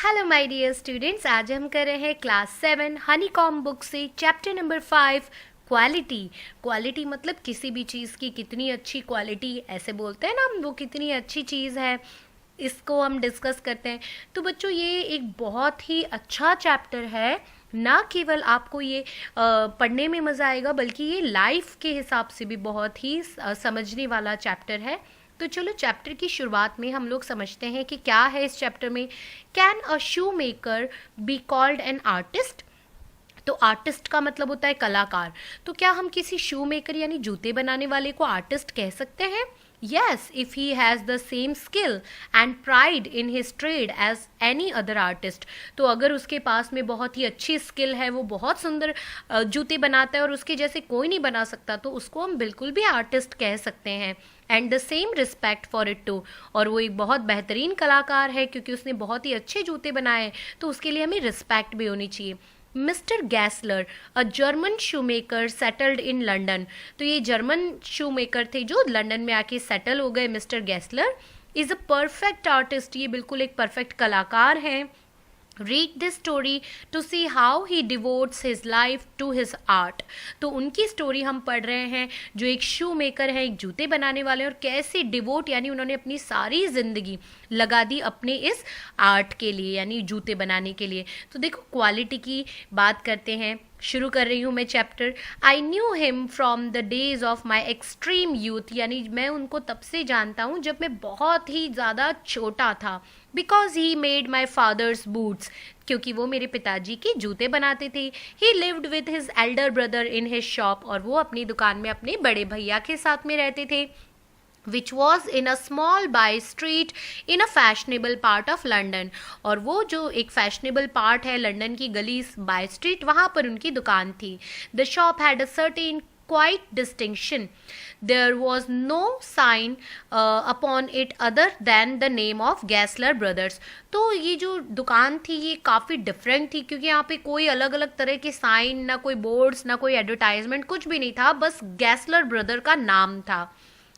Hello my dear students, आज हम कर रहे हैं क्लास 7 हनीकॉम्ब बुक से चैप्टर नंबर 5 क्वालिटी। क्वालिटी मतलब किसी भी चीज़ की कितनी अच्छी क्वालिटी, ऐसे बोलते हैं ना हम, वो कितनी अच्छी चीज़ है, इसको हम डिस्कस करते हैं। तो बच्चों, ये एक बहुत ही अच्छा चैप्टर है। ना केवल आपको ये पढ़ने में मज़ा आएगा, बल्कि ये लाइफ के हिसाब से भी बहुत ही समझने वाला चैप्टर है। तो चलो चैप्टर की शुरुआत में हम लोग समझते हैं कि क्या है इस चैप्टर में। Can a shoe maker be called an artist? तो आर्टिस्ट का मतलब होता है कलाकार। तो क्या हम किसी शू मेकर यानी जूते बनाने वाले को आर्टिस्ट कह सकते हैं? Yes, if he has the same skill and pride in his trade as any other artist. तो अगर उसके पास में बहुत ही अच्छी स्किल है, वो बहुत सुंदर जूते बनाता है और उसके जैसे कोई नहीं बना सकता, तो उसको हम बिल्कुल भी आर्टिस्ट कह सकते हैं। And the same respect for it too, और वो एक बहुत बेहतरीन कलाकार है क्योंकि उसने बहुत ही अच्छे जूते बनाए, तो उसके लिए हमें रिस्पेक्ट भी होनी चाहिए। Mr Gessler, a German shoe maker settled in London. तो ये जर्मन शू मेकर थे जो लंदन में आके सेटल हो गए। Mr Gessler is a perfect artist, ये बिल्कुल एक परफेक्ट कलाकार हैं। Read this story to see how he devotes his life to his art. तो उनकी स्टोरी हम पढ़ रहे हैं, जो एक शू मेकर हैं, एक जूते बनाने वाले, और कैसे डिवोट यानी उन्होंने अपनी सारी ज़िंदगी लगा दी अपने इस आर्ट के लिए, यानी जूते बनाने के लिए। तो देखो, क्वालिटी की बात करते हैं। शुरू कर रही हूँ मैं chapter. I knew him from the days of my extreme youth, यानी मैं उनको तब से जानता हूँ जब मैं बहुत ही ज़्यादा छोटा था। Because he made my father's boots, क्योंकि वो मेरे पिताजी के जूते बनाते थे। ही lived with his elder brother in his shop, और वो अपनी दुकान में अपने बड़े भैया के साथ में रहते थे। which was in a small by street in a fashionable part of London, और वो जो एक fashionable part है लंदन की गली बाय स्ट्रीट, वहाँ पर उनकी दुकान थी। The shop had a certain quite distinction. There was no sign upon it other than the name of Gessler Brothers. तो ये जो दुकान थी ये काफ़ी डिफरेंट थी, क्योंकि यहाँ पे कोई अलग अलग तरह के साइन, ना कोई बोर्ड्स, ना कोई एडवर्टाइजमेंट, कुछ भी नहीं था, बस गैसलर ब्रदर का नाम था।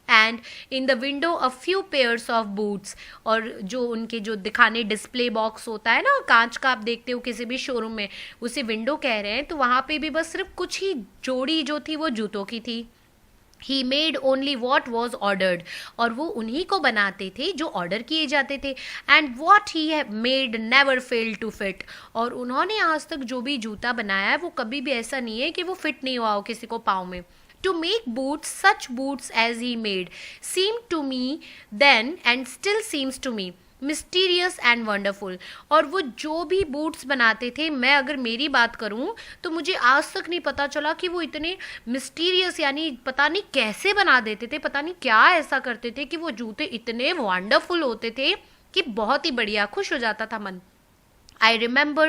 And in the window a few pairs of boots, और जो उनके जो दिखाने डिस्प्ले बॉक्स होता है ना, कांच का, आप देखते हो किसी भी शोरूम में, उसे विंडो कह रहे हैं, तो वहाँ पे भी बस सिर्फ कुछ ही जोड़ी जो थी वो जूतों की थी। He made only what was ordered, और वो उन्हीं को बनाते थे जो ऑर्डर किए जाते थे। And what he made never fail to fit, और उन्होंने आज तक जो भी जूता बनाया है वो कभी भी ऐसा नहीं है कि वो फिट नहीं हुआ हो किसी को पाँव में। To make boots, such boots as he made, seemed to me then and still seems to me mysterious and wonderful. और वो जो भी बूट्स बनाते थे, मैं अगर मेरी बात करूं तो मुझे आज तक नहीं पता चला कि वो इतने मिस्टीरियस, यानी पता नहीं कैसे बना देते थे, पता नहीं क्या ऐसा करते थे कि वो जूते इतने वंडरफुल होते थे कि बहुत ही बढ़िया, खुश हो जाता था मन। I remember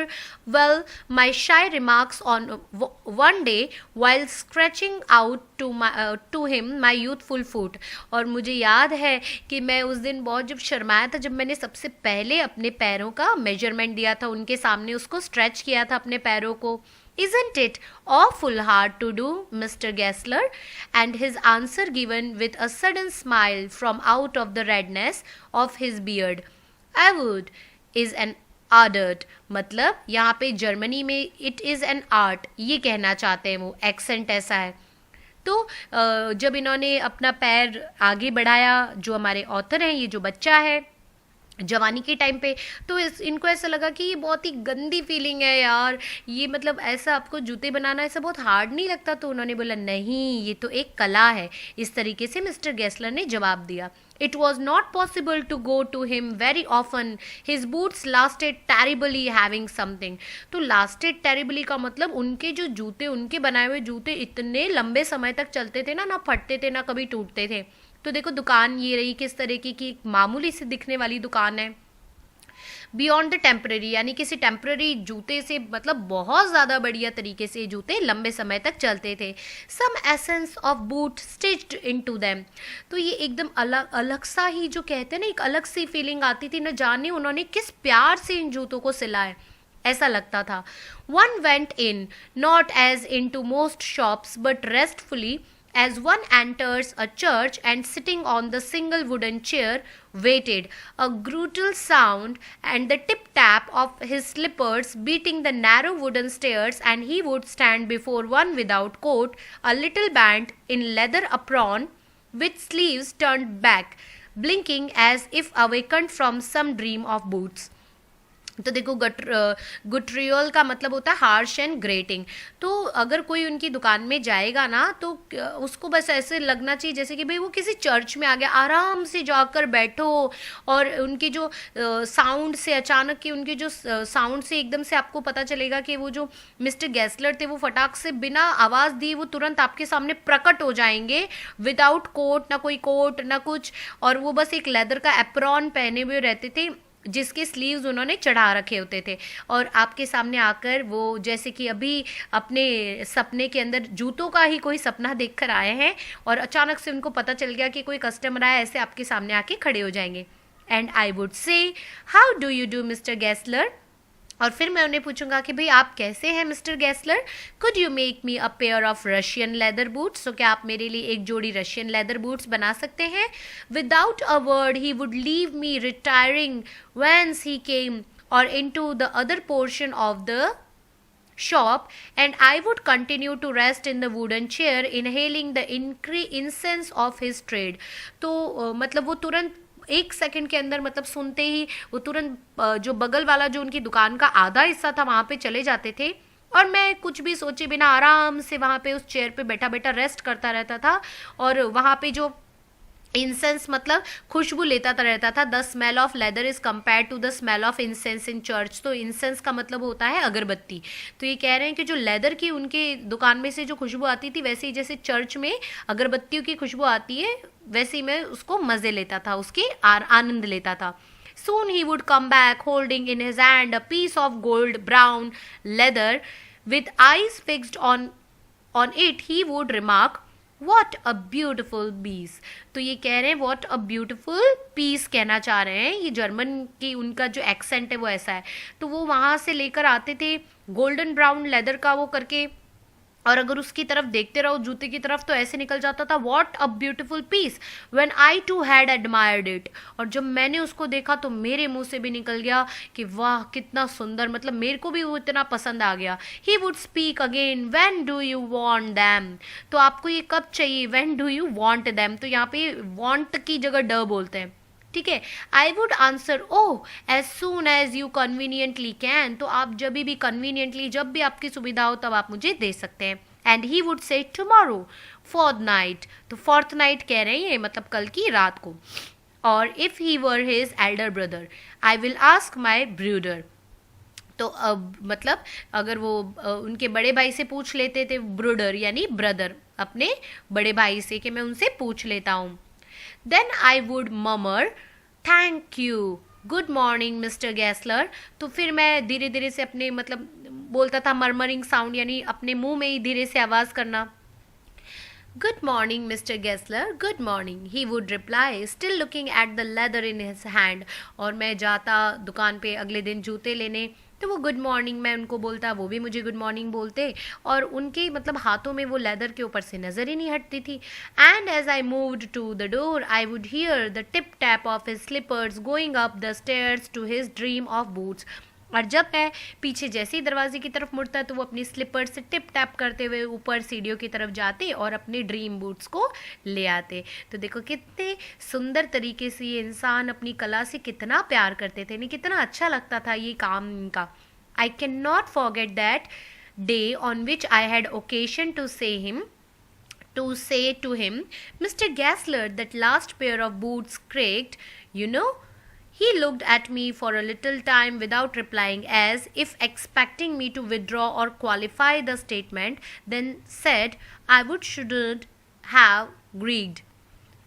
well my shy remarks on one day while scratching out to him my youthful foot. और मुझे याद है कि मैं उस दिन बहुत जब शर्माया था, जब मैंने सबसे पहले अपने पैरों का मेजरमेंट दिया था उनके सामने, उसको स्ट्रेच किया था अपने पैरों को। Isn't it awful hard to do, Mr. Gessler? And his answer given with a sudden smile from out of the redness of his beard. I would is an art, मतलब यहाँ पे जर्मनी में it is an art ये कहना चाहते हैं, वो accent ऐसा है। तो जब इन्होंने अपना पैर आगे बढ़ाया, जो हमारे ऑथर हैं, ये जो बच्चा है जवानी के टाइम पे, तो इनको ऐसा लगा कि ये बहुत ही गंदी फीलिंग है यार, ये मतलब ऐसा आपको जूते बनाना ऐसा बहुत हार्ड नहीं लगता? तो उन्होंने बोला नहीं, ये तो एक कला है। इस तरीके से मिस्टर गैसलर ने जवाब दिया। It was not possible to go to him very often. His boots lasted terribly having something. तो lasted terribly का मतलब उनके जो जूते, उनके बनाए हुए जूते इतने लंबे समय तक चलते थे ना, ना फटते थे ना कभी टूटते थे। तो देखो दुकान ये रही किस तरीके की, मामूली से दिखने वाली दुकान है। बियॉन्ड द टेम्पररी, यानी किसी टेम्पररी जूते से मतलब बहुत ज़्यादा बढ़िया तरीके से जूते लंबे समय तक चलते थे। Some essence of boot stitched into them, तो ये एकदम अलग अलग सा ही, जो कहते हैं ना, एक अलग सी फीलिंग आती थी, न जाने उन्होंने किस प्यार से इन जूतों को सिला है, ऐसा लगता था। One went in, not as into most shops but restfully as one enters a church and sitting on the single wooden chair waited, a brutal sound and the tip tap of his slippers beating the narrow wooden stairs, and he would stand before one without coat, a little band in leather apron with sleeves turned back, blinking as if awakened from some dream of boots. तो देखो गुट्रियोल का मतलब होता है harsh and grating. तो अगर कोई उनकी दुकान में जाएगा ना तो उसको बस ऐसे लगना चाहिए जैसे कि भाई वो किसी चर्च में आ गया, आराम से जाकर बैठो और उनकी जो साउंड से अचानक की उनकी जो साउंड से एकदम से आपको पता चलेगा कि वो जो मिस्टर गैसलर थे वो फटाक से बिना आवाज़ दिए वो तुरंत आपके सामने प्रकट हो जाएंगे, विदाउट कोट, ना कोई कोट ना कुछ, और वो बस एक लेदर का एप्रॉन पहने हुए रहते थे जिसके स्लीव्स उन्होंने चढ़ा रखे होते थे, और आपके सामने आकर वो जैसे कि अभी अपने सपने के अंदर जूतों का ही कोई सपना देखकर आए हैं और अचानक से उनको पता चल गया कि कोई कस्टमर आया, ऐसे आपके सामने आके खड़े हो जाएंगे। And I would say how do you do Mr Gessler, और फिर मैं उन्हें पूछूंगा कि भाई आप कैसे हैं Mr Gessler, could you make me a pair of Russian leather boots, तो क्या आप मेरे लिए एक जोड़ी रशियन लेदर बूट्स बना सकते हैं। Without a word he would leave me retiring whence he came or into the other portion of the shop, and I would continue to rest in the wooden chair inhaling the incense of his trade। तो मतलब वो तुरंत एक second के अंदर मतलब सुनते ही वो तुरंत जो बगल वाला जो उनकी दुकान का आधा हिस्सा था वहाँ पे चले जाते थे, और मैं कुछ भी सोचे बिना आराम से वहाँ पे उस चेयर पे बैठा बैठा रेस्ट करता रहता था, और वहाँ पे जो इंसेंस मतलब खुशबू लेता रहता था। The smell of leather is compare to the smell of incense in church. तो इंसेंस का मतलब होता है अगरबत्ती। तो ये कह रहे हैं कि जो लेदर की उनके दुकान में से जो खुशबू आती थी, वैसे ही जैसे चर्च में अगरबत्तियों की खुशबू आती है वैसे ही मैं उसको मज़े लेता था, उसके आनंद लेता था। Soon he would come back holding in his hand a piece of gold brown leather with eyes fixed on it. He would remark, What a beautiful piece। तो ये कह रहे हैं what a beautiful piece कहना चाह रहे हैं। ये जर्मन की उनका जो एक्सेंट है वो ऐसा है। तो वो वहाँ से लेकर आते थे गोल्डन ब्राउन लेदर का वो करके, और अगर उसकी तरफ देखते रहो जूते की तरफ तो ऐसे निकल जाता था what a beautiful piece when I too had admired it. और जब मैंने उसको देखा तो मेरे मुंह से भी निकल गया कि वाह कितना सुंदर, मतलब मेरे को भी वो इतना पसंद आ गया। He would speak again when do you want them. तो आपको ये कब चाहिए, when do you want them. तो यहाँ पे वांट की जगह ड बोलते हैं, ठीक है। I would answer oh as soon as you conveniently can. तो आप जब भी कन्वीनियंटली, जब भी आपकी सुविधा हो तब आप मुझे दे सकते हैं। And he would say tomorrow fourth night. तो फोर्थ नाइट कह रहे हैं ये मतलब कल की रात को। और if he were his elder brother I will ask my ब्रूडर। तो अब मतलब अगर वो उनके बड़े भाई से पूछ लेते थे, ब्रूडर यानी ब्रदर, अपने बड़े भाई से कि मैं उनसे पूछ लेता हूँ। Then I would murmur, Thank you, good morning, Mr. Gessler। तो फिर मैं धीरे धीरे से अपने मतलब बोलता था मर्मरिंग साउंड, यानी अपने मुंह में ही धीरे से आवाज़ करना। Good morning, Mr. Gessler, good morning, he would reply, still looking at the leather in his hand। और मैं जाता दुकान पे अगले दिन जूते लेने तो वो गुड मॉर्निंग मैं उनको बोलता, वो भी मुझे गुड मॉर्निंग बोलते, और उनके मतलब हाथों में वो लेदर के ऊपर से नज़र ही नहीं हटती थी। And as I moved to the door I would hear the tip tap of his slippers going up the stairs to his dream of boots. और जब मैं पीछे जैसे ही दरवाजे की तरफ मुड़ता तो वो अपनी स्लिपर से टिप टैप करते हुए ऊपर सीढ़ियों की तरफ जाते और अपने ड्रीम बूट्स को ले आते। तो देखो कितने सुंदर तरीके से ये इंसान अपनी कला से कितना प्यार करते थे, नहीं कितना अच्छा लगता था ये काम इनका। I can not forget that day on which I had occasion to say to him, Mr. Gessler, that last pair of boots cracked, you know। He looked at me for a little time without replying, as if expecting me to withdraw or qualify the statement, then said, shouldn't have grieved।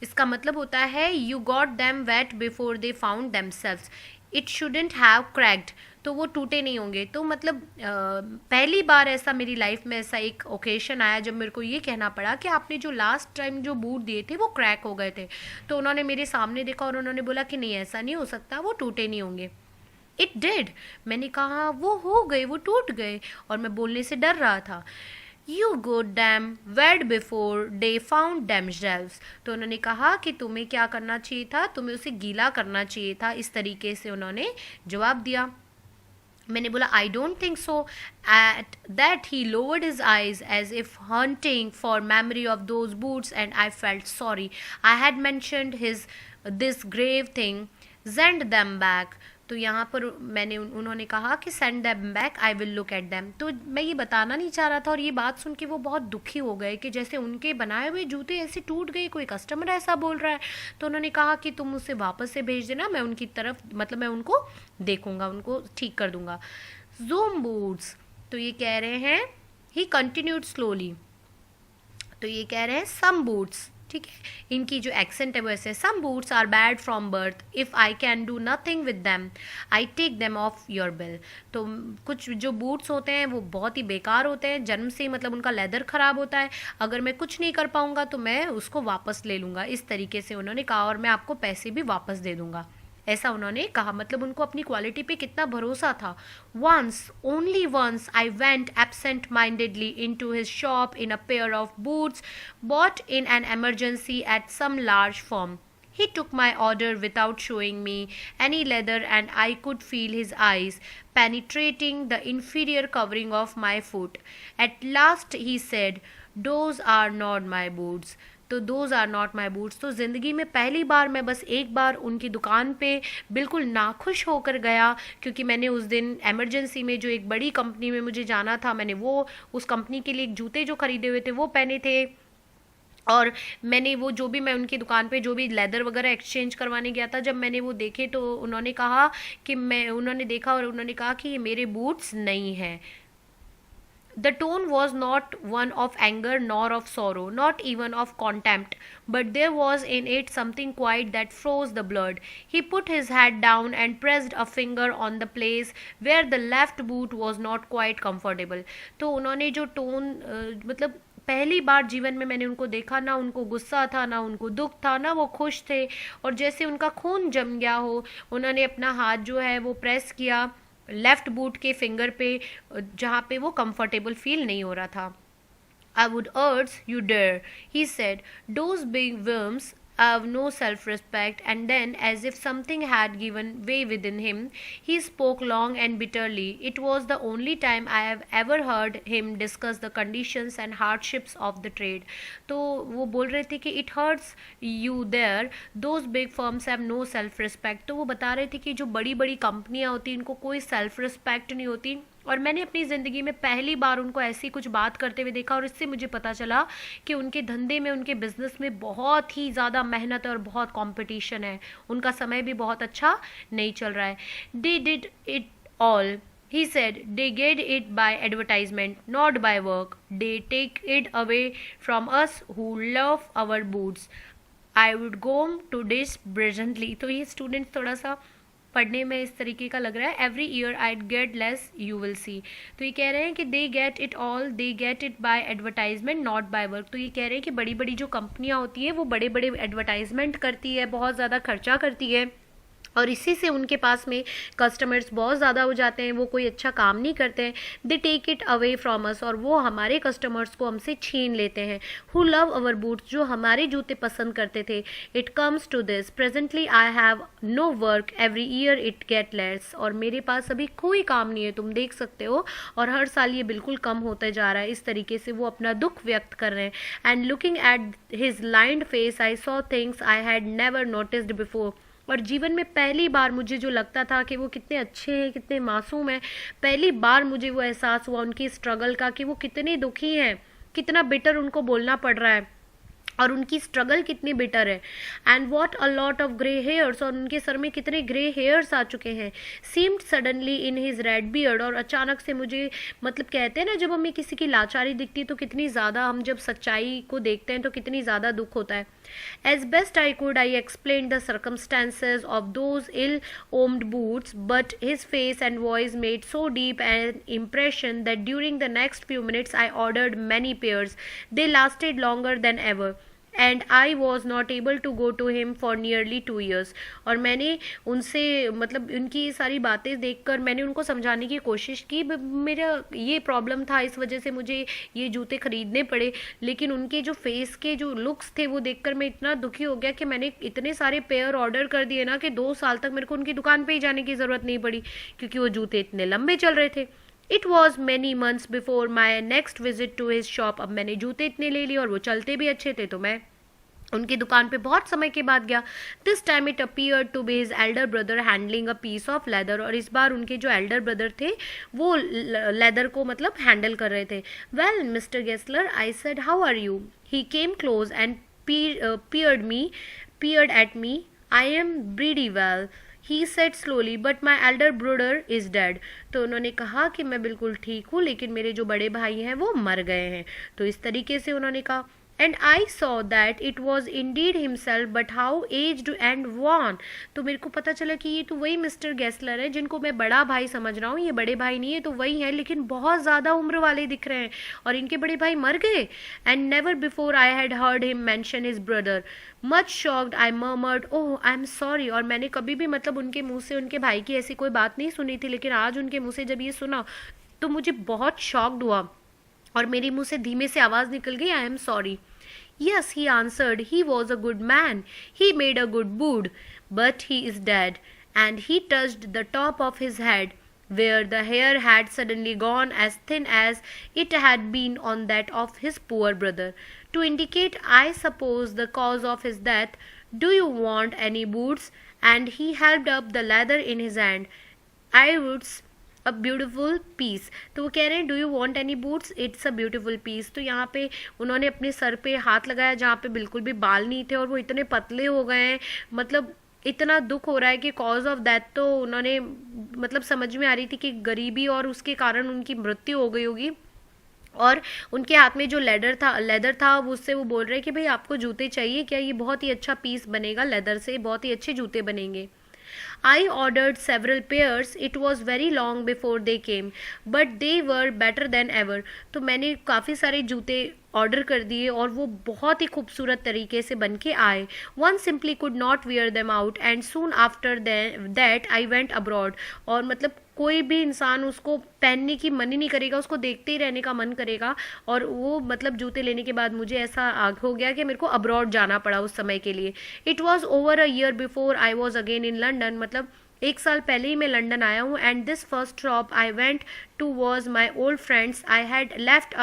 इसका मतलब होता है you got them wet before they found themselves, it shouldn't have cracked। तो वो टूटे नहीं होंगे। तो मतलब पहली बार ऐसा मेरी लाइफ में ऐसा एक ओकेशन आया जब मेरे को ये कहना पड़ा कि आपने जो लास्ट टाइम जो बूट दिए थे वो क्रैक हो गए थे। तो उन्होंने मेरे सामने देखा और उन्होंने बोला कि नहीं ऐसा नहीं हो सकता, वो टूटे नहीं होंगे। It did. मैंने कहा वो हो गए, वो टूट गए, और मैं बोलने से डर रहा था। You got them wed before they found themselves. तो उन्होंने कहा कि तुम्हें क्या करना चाहिए था, तुम्हें उसे गीला करना चाहिए था, इस तरीके से उन्होंने जवाब दिया। मैंने बोला I don't think so. At that he lowered his eyes as if hunting for memory of those boots and I felt sorry I had mentioned his this grave thing, send them back. तो यहाँ पर मैंने उन्होंने कहा कि send them back, I will look at them. तो मैं ये बताना नहीं चाह रहा था और ये बात सुन के वो बहुत दुखी हो गए कि जैसे उनके बनाए हुए जूते ऐसे टूट गए, कोई कस्टमर ऐसा बोल रहा है। तो उन्होंने कहा कि तुम उसे वापस से भेज देना, मैं उनकी तरफ मतलब मैं उनको देखूंगा, उनको ठीक कर दूंगा। जूम बूट्स, तो ये कह रहे हैं ही कंटिन्यूड स्लोली, तो ये कह रहे हैं सम बूट्स, ठीक है, इनकी जो एक्सेंट है वो ऐसे, some boots are bad from birth, if I can do nothing with them I take them off your bill. तो कुछ जो बूट्स होते हैं वो बहुत ही बेकार होते हैं जन्म से, मतलब उनका लेदर ख़राब होता है, अगर मैं कुछ नहीं कर पाऊँगा तो मैं उसको वापस ले लूँगा, इस तरीके से उन्होंने कहा, और मैं आपको पैसे भी वापस दे दूँगा, ऐसा उन्होंने कहा। मतलब उनको अपनी क्वालिटी पे कितना भरोसा था। Once, only once, I went absent mindedly into his shop in a pair of boots bought in an emergency at some large firm. He took my order without showing me any leather and I could feel his eyes penetrating the inferior covering of my foot. At last he said, "Those are not my boots." तो those are not my boots. तो ज़िंदगी में पहली बार मैं बस एक बार उनकी दुकान पे बिल्कुल नाखुश होकर गया, क्योंकि मैंने उस दिन एमरजेंसी में जो एक बड़ी कंपनी में मुझे जाना था, मैंने वो उस कंपनी के लिए जूते जो खरीदे हुए थे वो पहने थे, और मैंने वो जो भी मैं उनकी दुकान पे जो भी लेदर वगैरह एक्सचेंज करवाने गया था, जब मैंने वो देखे तो उन्होंने कहा कि उन्होंने देखा और उन्होंने कहा कि ये मेरे बूट्स नहीं हैं। The tone was not one of anger nor of sorrow, not even of contempt, but there was in it something quiet that froze the blood. He put his head down and pressed a finger on the place where the left boot was not quite comfortable. तो उन्होंने जो tone मतलब पहली बार जीवन में मैंने उनको देखा, ना उनको गुस्सा था, ना उनको दुख था, ना वो खुश थे, और जैसे उनका खून जम गया हो, उन्होंने अपना हाथ जो है वो प्रेस किया लेफ्ट बूट के फिंगर पे, जहाँ पे वो कंफर्टेबल फील नहीं हो रहा था। I would urge you dare, he said, those big worms have no self-respect. And then, as if something had given way within him, he spoke long and bitterly. It was the only time I have ever heard him discuss the conditions and hardships of the trade. तो वो बोल रहे थे कि it hurts you there, those big firms have no self-respect. तो वो बता रहे थे कि जो बड़ी बड़ी कंपनियाँ होती हैं इनको कोई self-respect नहीं होती, और मैंने अपनी ज़िंदगी में पहली बार उनको ऐसी कुछ बात करते हुए देखा, और इससे मुझे पता चला कि उनके धंधे में, उनके बिजनेस में बहुत ही ज़्यादा मेहनत और बहुत कंपटीशन है, उनका समय भी बहुत अच्छा नहीं चल रहा है। They did it all, he said, they get it by advertisement, not by work. They take it away from us who love our boots. I would go to this presently. तो ये स्टूडेंट थोड़ा सा पढ़ने में इस तरीके का लग रहा है, every year I get less you will see. तो ये कह रहे हैं कि they get it all, they get it by advertisement not by work. तो ये कह रहे हैं कि बड़ी बड़ी जो कंपनियां होती हैं वो बड़े बड़े एडवर्टाइजमेंट करती है, बहुत ज़्यादा खर्चा करती है, और इसी से उनके पास में कस्टमर्स बहुत ज़्यादा हो जाते हैं, वो कोई अच्छा काम नहीं करते हैं। They take it away from us, और वो हमारे कस्टमर्स को हमसे छीन लेते हैं। हु लव अवर बूट्स, जो हमारे जूते पसंद करते थे। It comes to this, presently I have no work, every year it get less, और मेरे पास अभी कोई काम नहीं है, तुम देख सकते हो, और हर साल ये बिल्कुल कम होता जा रहा है। इस तरीके से वो अपना दुख व्यक्त कर रहे हैं। And looking at his lined face I saw things I had never noticed before, और जीवन में पहली बार मुझे जो लगता था कि वो कितने अच्छे हैं, कितने मासूम हैं, पहली बार मुझे वो एहसास हुआ उनकी स्ट्रगल का, कि वो कितने दुखी हैं, कितना बिटर उनको बोलना पड़ रहा है, और उनकी स्ट्रगल कितनी बिटर है। And what a lot of grey hairs, और उनके सर में कितने ग्रे हेयर्स आ चुके हैं। Seemed suddenly in his red beard, और अचानक से मुझे, मतलब कहते हैं ना जब हमें किसी की लाचारी दिखती है तो कितनी ज़्यादा, हम जब सच्चाई को देखते हैं तो कितनी ज़्यादा दुख होता है। As best I could, I explained the circumstances of those ill-omened boots, but his face and voice made so deep an impression that during the next few minutes I ordered many pairs. They lasted longer than ever. And I was not able to go to him for nearly 2 years। और मैंने उनसे मतलब उनकी सारी बातें देखकर मैंने उनको समझाने की कोशिश की, मेरा ये प्रॉब्लम था, इस वजह से मुझे ये जूते खरीदने पड़े, लेकिन उनके जो फेस के जो लुक्स थे वो देखकर मैं इतना दुखी हो गया कि मैंने इतने सारे पेयर ऑर्डर कर दिए ना कि 2 साल तक मेरे को उनकी दुकान पे ही जाने की ज़रूरत नहीं पड़ी, क्योंकि वो जूते इतने लंबे चल रहे थे। It was many months before my next visit to his shop. अब मैंने जूते इतने ले लिए और वो चलते भी अच्छे थे, तो मैं उनकी दुकान पे बहुत समय के बाद गया। This time it appear to be his elder brother handling a piece of leather. और इस बार उनके जो एल्डर ब्रदर थे वो लेदर को मतलब हैंडल कर रहे थे। Well mister Gessler, I said, how are you? He came close and peered at me. I am pretty well, he said slowly, but my elder brother is dead। तो उन्होंने कहा कि मैं बिल्कुल ठीक हूँ, लेकिन मेरे जो बड़े भाई हैं वो मर गए हैं। तो इस तरीके से उन्होंने कहा। And I saw that it was indeed himself, but how aged and wan. तो मेरे को पता चला कि ये तो वही मिस्टर गेस्लर है जिनको मैं बड़ा भाई समझ रहा हूँ, ये बड़े भाई नहीं है, तो वही है, लेकिन बहुत ज़्यादा उम्र वाले दिख रहे हैं, और इनके बड़े भाई मर गए। And never before I had heard him mention his brother. Much shocked I murmured, oh I am sorry. और मैंने कभी भी मतलब उनके मुंह से उनके भाई की ऐसी कोई बात नहीं सुनी थी, लेकिन आज उनके मुंह से जब ये सुना तो मुझे बहुत शॉक्ड हुआ और मेरे मुंह से धीमे से आवाज़ निकल गई, I am sorry. Yes, he answered, he was a good man. He made a good boot, but he is dead. And he touched the top of his head, where the hair had suddenly gone as thin as it had been on that of his poor brother, to indicate, I suppose, the cause of his death. Do you want any boots? And he held up the leather in his hand. I would a beautiful piece. तो वो कह रहे हैं do you want any boots, it's a beautiful piece. तो यहाँ पे उन्होंने अपने सर पे हाथ लगाया जहाँ पे बिल्कुल भी बाल नहीं थे, और वो इतने पतले हो गए हैं, मतलब इतना दुख हो रहा है कि कॉज ऑफ डेथ तो उन्होंने मतलब समझ में आ रही थी कि गरीबी और उसके कारण उनकी मृत्यु हो गई होगी। और उनके हाथ में जो लेदर था उससे वो बोल रहे हैं कि भाई आपको जूते चाहिए क्या, ये बहुत ही अच्छा पीस बनेगा लेदर से, बहुत ही अच्छे जूते बनेंगे। I ordered several pairs. It was very long before they came, but they were better than ever। तो मैंने काफ़ी सारे जूते ऑर्डर कर दिए और वो बहुत ही खूबसूरत तरीके से बन के आए। One simply could not wear them out and soon after that I went abroad. और मतलब कोई भी इंसान उसको पहनने की मन ही नहीं करेगा, उसको देखते ही रहने का मन करेगा। और वो मतलब जूते लेने के बाद मुझे ऐसा हो गया कि मेरे को अब्रॉड जाना पड़ा उस समय के लिए। It was over a year before I was again in London. मतलब 1 साल पहले ही मैं लंदन आया हूँ। And this first shop I went to was my old friends. I had left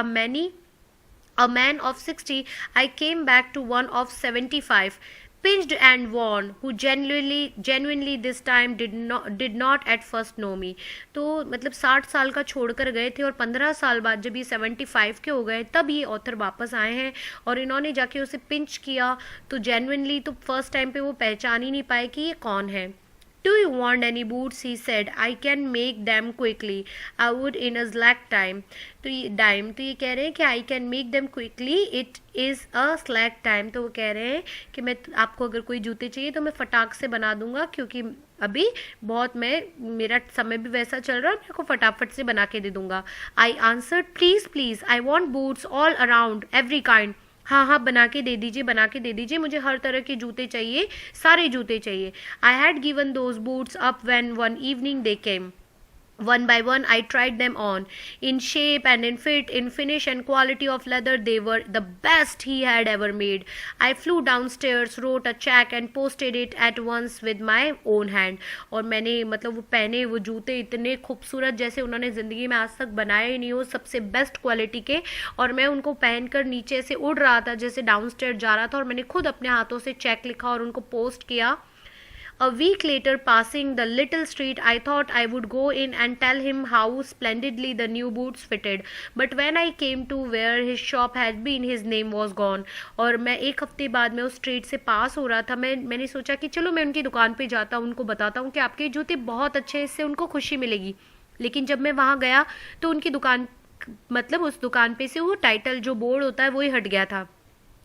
a man of 60, I came back to one of 75, pinched and worn, who genuinely this time did not at first know me। तो मतलब 60 साल का छोड़कर गए थे और 15 साल बाद जब ये 75 के हो गए तब ये ऑथर वापस आए हैं और इन्होंने जाके उसे पिंच किया। तो जेन्युइनली तो फर्स्ट टाइम पे वो पहचान ही नहीं पाए कि ये कौन है। Do you want any boots? He said. I can make them quickly. I would in a slack time. तो ये कह रहे हैं कि I can make them quickly. It is a slack time। तो वो कह रहे हैं कि मैं आपको अगर कोई जूते चाहिए तो मैं फटाक से बना दूंगा, क्योंकि अभी बहुत मेरा समय भी वैसा चल रहा है, मैं को फटाफट से बना के दे दूंगा। I answered, please, I want boots all around, every kind। हाँ बना के दे दीजिए, मुझे हर तरह के जूते चाहिए, सारे जूते चाहिए। I had given those boots up when one evening they came. One by one I tried them on. In shape and in fit, in finish and quality of leather, they were the best he had ever made. I flew downstairs, wrote a check and posted it at once with my own hand। और मैंने मतलब वो पहने वो जूते इतने खूबसूरत जैसे उन्होंने ज़िंदगी में आज तक बनाए ही नहीं हो, सबसे बेस्ट क्वालिटी के। और मैं उनको पहनकर नीचे से उड़ रहा था, जैसे डाउनस्टेयर जा रहा था, और मैंने खुद अपने हाथों से चेक लिखा और उनको पोस्ट किया। A week later, passing the little street, I thought I would go in and tell him how splendidly the new boots fitted. But when I came to where his shop had been, his name was gone। और मैं 1 हफ्ते बाद मैं उस street से पास हो रहा था, मैंने सोचा कि चलो मैं उनकी दुकान पे जाता हूँ, उनको बताता हूँ कि आपके जूते बहुत अच्छे हैं, इससे उनको खुशी मिलेगी। लेकिन जब मैं वहाँ गया तो उनकी दुकान मतलब उस दुकान पे से वो टाइटल जो बोर्ड होता है वो ही हट गया था।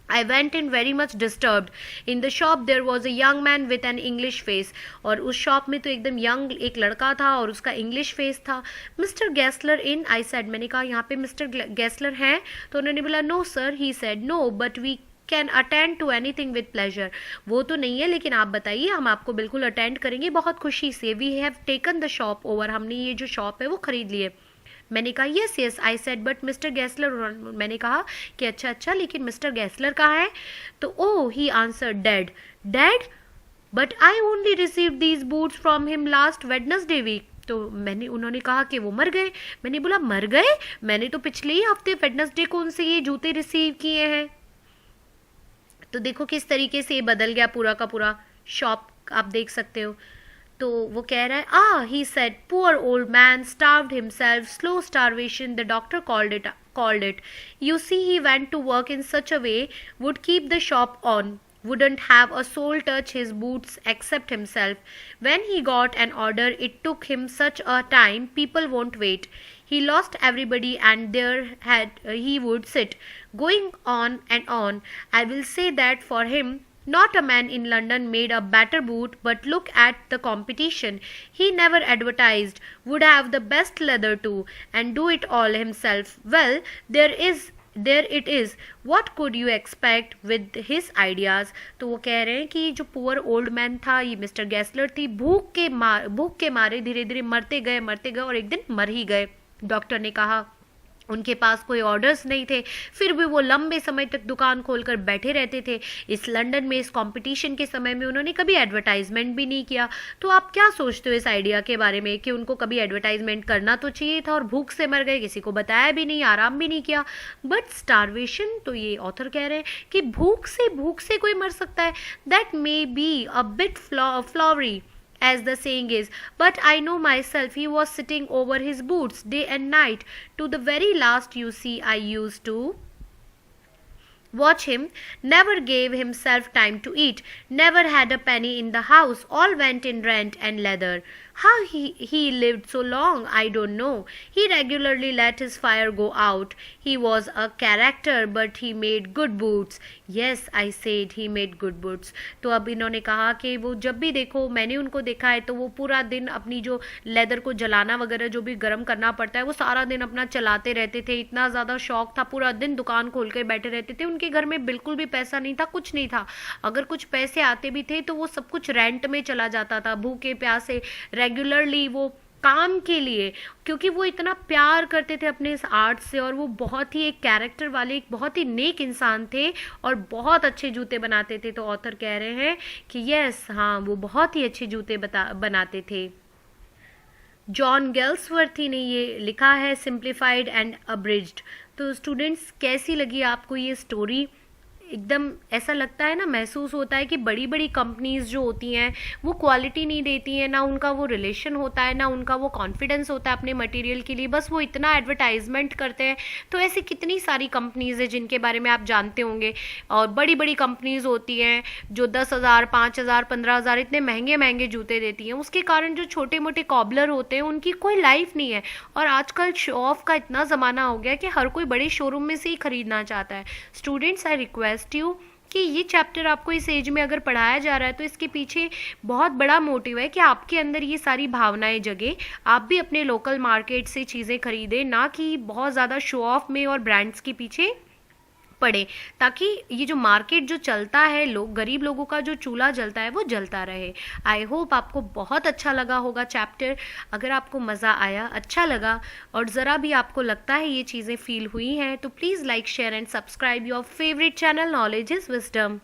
I went in very much disturbed. In the shop there was a young man with an English face। और उस शॉप में तो एकदम यंग एक लड़का था और उसका इंग्लिश फेस था। Mister Gessler in, I said. मैंने कहा यहाँ पे मिस्टर गेस्लर हैं? तो उन्होंने बोला no sir. He said no, but we can attend to anything with pleasure. वो तो नहीं है, लेकिन आप बताइए, हम आपको बिल्कुल अटेंड करेंगे बहुत खुशी से। We have taken the shop over, हमने ये जो शॉप है वो खरीद लिए। मैंने कहा yes yes I said but Mr Gessler, मैंने कहा कि अच्छा अच्छा, लेकिन मिस्टर गैसलर कहाँ है? तो oh he answer dead. Dead? But I only receive these boots from him last Wednesday week. तो उन्होंने कहा कि वो मर गए। मैंने बोला मर गए? मैंने तो पिछले ही हफ्ते वेडनेसडे को उनसे ये जूते रिसीव किए हैं। तो देखो किस तरीके से ये बदल गया पूरा का पूरा शॉप, आप देख सकते हो। तो वो कह रहा है he said poor old man starved himself, slow starvation the doctor called it. You see, he went to work in such a way, would keep the shop on, wouldn't have a soul touch his boots except himself. When he got an order, it took him such a time, people won't wait. He lost everybody and he would sit, going on and on. I will say that for him, not a man in London made a better boot, but look at the competition. He never advertised, would have the best leather too, and do it all himself. Well, there it is. What could you expect with his ideas? तो वो कह रहे हैं कि जो poor old man था, ये mister गैसलर थी, भूख के मारे धीरे धीरे मरते गए और एक दिन मर ही गए। डॉक्टर ने कहा उनके पास कोई ऑर्डर्स नहीं थे, फिर भी वो लंबे समय तक दुकान खोलकर बैठे रहते थे। इस लंदन में इस कंपटीशन के समय में उन्होंने कभी एडवर्टाइजमेंट भी नहीं किया। तो आप क्या सोचते हो इस आइडिया के बारे में कि उनको कभी एडवर्टाइजमेंट करना तो चाहिए था, और भूख से मर गए, किसी को बताया भी नहीं, आराम भी नहीं किया। बट स्टारवेशन, तो ये ऑथर कह रहे हैं कि भूख से कोई मर सकता है। That may be a bit flowery as the saying is, but I know myself, he was sitting over his boots day and night to the very last. You see, I used to watch him, never gave himself time to eat, never had a penny in the house, all went in rent and leather. How he lived so long, I don't know. He regularly let his fire go out. He was a character, but he made good boots. Yes, I said he made good boots. तो अब इन्होंने कहा कि वो जब भी देखो, मैंने उनको देखा है, तो वो पूरा दिन अपनी जो लेदर को जलाना वगैरह जो भी गर्म करना पड़ता है, वो सारा दिन अपना चलाते रहते थे। इतना ज़्यादा शौक था, पूरा दिन दुकान खोल के बैठे रहते थे। उनके घर में बिल्कुल भी पैसा नहीं था, कुछ नहीं था। अगर कुछ पैसे आते भी थे तो वो सब कुछ रेंट में चला जाता था, भूखे प्यासे, रेगुलरली वो काम के लिए, क्योंकि वो इतना प्यार करते थे अपने इस आर्ट से, और वो बहुत ही एक कैरेक्टर वाले, एक बहुत ही नेक इंसान थे और बहुत अच्छे जूते बनाते थे। तो ऑथर कह रहे हैं कि यस, हाँ, वो बहुत ही अच्छे जूते बनाते थे। जॉन गेल्सवर्थी ने ये लिखा है, सिंप्लीफाइड एंड अब्रिज्ड। तो स्टूडेंट्स, कैसी लगी आपको ये स्टोरी? एकदम ऐसा लगता है ना, महसूस होता है कि बड़ी बड़ी कंपनीज जो होती हैं वो क्वालिटी नहीं देती हैं, ना उनका वो रिलेशन होता है, ना उनका वो कॉन्फिडेंस होता है अपने मटेरियल के लिए, बस वो इतना एडवर्टाइजमेंट करते हैं। तो ऐसी कितनी सारी कंपनीज है जिनके बारे में आप जानते होंगे, और बड़ी बड़ी कंपनीज होती हैं जो 10,000, 5,000, 15,000 इतने महंगे महंगे जूते देती हैं। उसके कारण जो छोटे मोटे कॉबलर होते हैं उनकी कोई लाइफ नहीं है। और आजकल शो ऑफ का इतना ज़माना हो गया कि हर कोई बड़े शोरूम में से ही खरीदना चाहता है। स्टूडेंट्स, आई रिक्वेस्ट यू कि ये चैप्टर आपको इस एज में अगर पढ़ाया जा रहा है तो इसके पीछे बहुत बड़ा मोटिव है कि आपके अंदर ये सारी भावनाएं जगे, आप भी अपने लोकल मार्केट से चीज़ें खरीदें, ना कि बहुत ज़्यादा शो ऑफ में और ब्रांड्स के पीछे पड़े, ताकि ये जो मार्केट जो चलता है, गरीब लोगों का जो चूल्हा जलता है वो जलता रहे। आई होप आपको बहुत अच्छा लगा होगा चैप्टर। अगर आपको मज़ा आया, अच्छा लगा, और ज़रा भी आपको लगता है ये चीज़ें फील हुई हैं, तो please like, share and subscribe your favourite channel knowledge is wisdom.